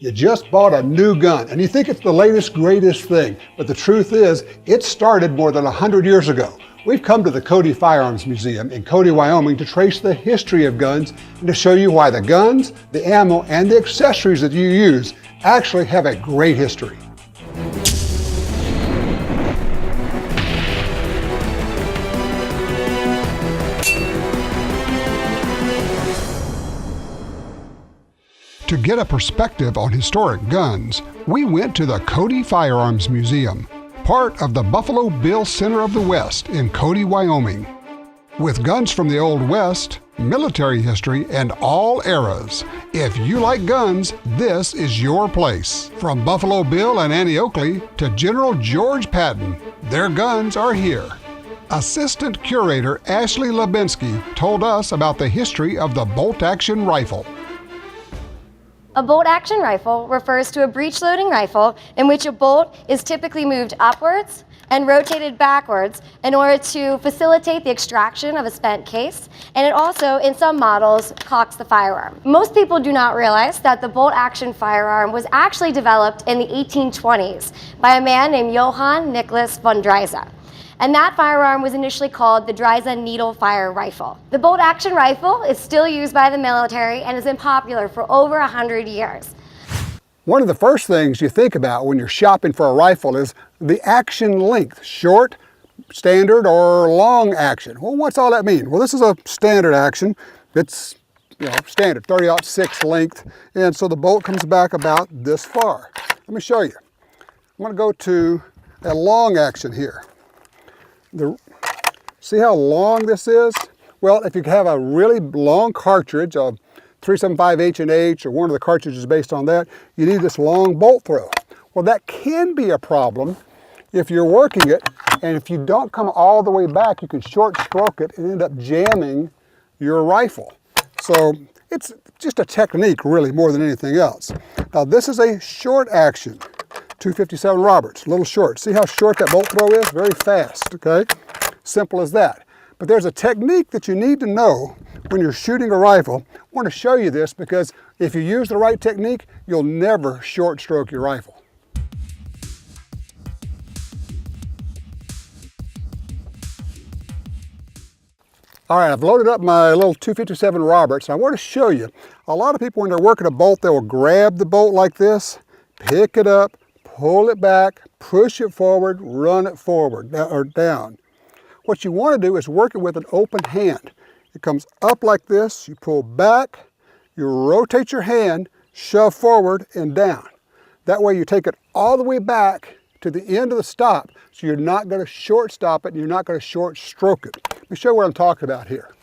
You just bought a new gun and you think it's the latest, greatest thing. But the truth is, it started more than 100 years ago. We've come to the Cody Firearms Museum in Cody, Wyoming to trace the history of guns and to show you why the guns, the ammo, and the accessories that you use actually have a great history. To get a perspective on historic guns, we went to the Cody Firearms Museum, part of the Buffalo Bill Center of the West in Cody, Wyoming. With guns from the Old West, military history, and all eras, if you like guns, this is your place. From Buffalo Bill and Annie Oakley to General George Patton, their guns are here. Assistant Curator Ashley Lubinsky told us about the history of the bolt-action rifle. A bolt-action rifle refers to a breech-loading rifle in which a bolt is typically moved upwards and rotated backwards in order to facilitate the extraction of a spent case, and it also, in some models, cocks the firearm. Most people do not realize that the bolt-action firearm was actually developed in the 1820s by a man named Johann Nicholas von Dreyse. And that firearm was initially called the Dreyse needle fire rifle. The bolt-action rifle is still used by the military and has been popular for over 100 years. One of the first things you think about when you're shopping for a rifle is the action length, short, standard, or long action. Well, what's all that mean? Well, this is a standard action. It's standard 30-06 length, and so the bolt comes back about this far. Let me show you. I'm going to go to a long action here. See how long this is? Well, if you have a really long cartridge, a 375 H&H or one of the cartridges based on that, you need this long bolt throw. Well, that can be a problem if you're working it, and if you don't come all the way back, you can short stroke it and end up jamming your rifle. So it's just a technique really more than anything else. Now this is a short action. 257 Roberts, a little short. See how short that bolt throw is? Very fast, okay? Simple as that. But there's a technique that you need to know when you're shooting a rifle. I want to show you this because if you use the right technique, you'll never short stroke your rifle. All right, I've loaded up my little 257 Roberts. I want to show you. A lot of people when they're working a bolt, they will grab the bolt like this, pick it up, pull it back, push it forward, run it forward or down. What you want to do is work it with an open hand. It comes up like this, you pull back, you rotate your hand, shove forward and down. That way you take it all the way back to the end of the stop, so you're not going to short stop it and you're not going to short stroke it. Let me show you what I'm talking about here.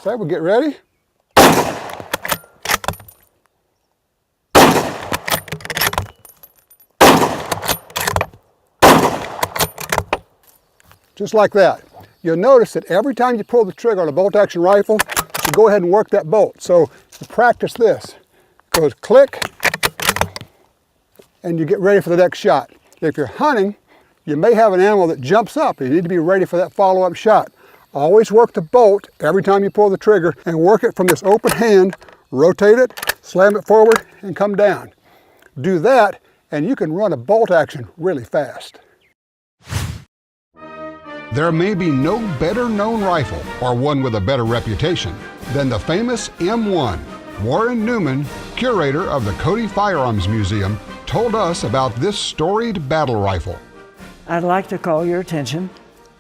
So we'll get ready. Just like that. You'll notice that every time you pull the trigger on a bolt-action rifle, you go ahead and work that bolt. So you practice this. It goes click, and you get ready for the next shot. If you're hunting, you may have an animal that jumps up. You need to be ready for that follow-up shot. Always work the bolt every time you pull the trigger and work it from this open hand, rotate it, slam it forward, and come down. Do that, and you can run a bolt action really fast. There may be no better known rifle, or one with a better reputation, than the famous M1. Warren Newman, curator of the Cody Firearms Museum, told us about this storied battle rifle. I'd like to call your attention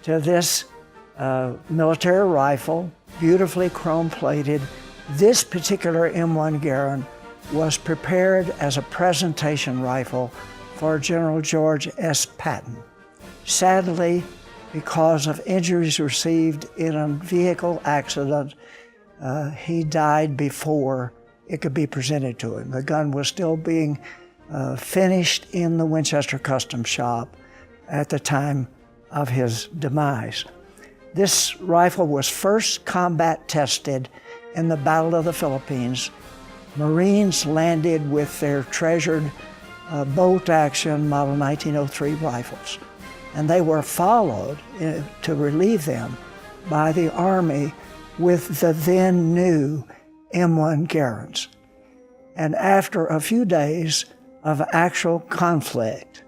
to this military rifle, beautifully chrome-plated. This particular M1 Garand was prepared as a presentation rifle for General George S. Patton. Sadly, because of injuries received in a vehicle accident, he died before it could be presented to him. The gun was still being finished in the Winchester Custom Shop at the time of his demise. This rifle was first combat tested in the Battle of the Philippines. Marines landed with their treasured bolt-action Model 1903 rifles, and they were followed to relieve them by the Army with the then new M1 Garands. And after a few days of actual conflict,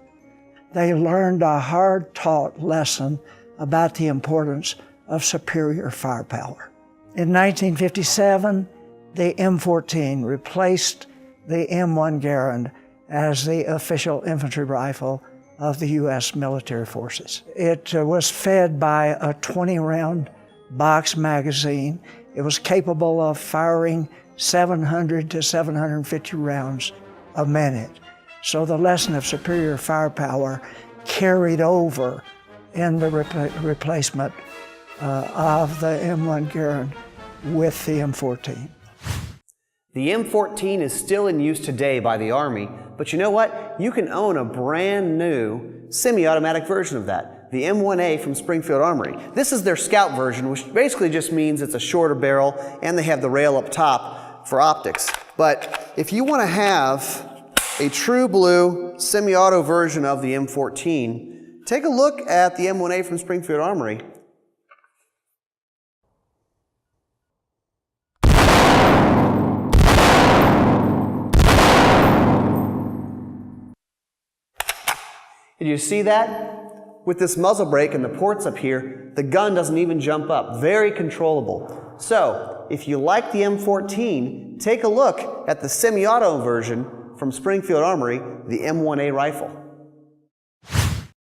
they learned a hard-taught lesson about the importance of superior firepower. In 1957, the M14 replaced the M1 Garand as the official infantry rifle of the U.S. military forces. It was fed by a 20-round box magazine. It was capable of firing 700 to 750 rounds a minute. So the lesson of superior firepower carried over in the replacement of the M1 Garand with the M14. The M14 is still in use today by the Army, but you know what? You can own a brand new semi-automatic version of that, the M1A from Springfield Armory. This is their Scout version, which basically just means it's a shorter barrel and they have the rail up top for optics. But if you want to have a true blue semi-auto version of the M14, take a look at the M1A from Springfield Armory. Did you see that? With this muzzle brake and the ports up here, the gun doesn't even jump up. Very controllable. So, if you like the M14, take a look at the semi-auto version from Springfield Armory, the M1A rifle.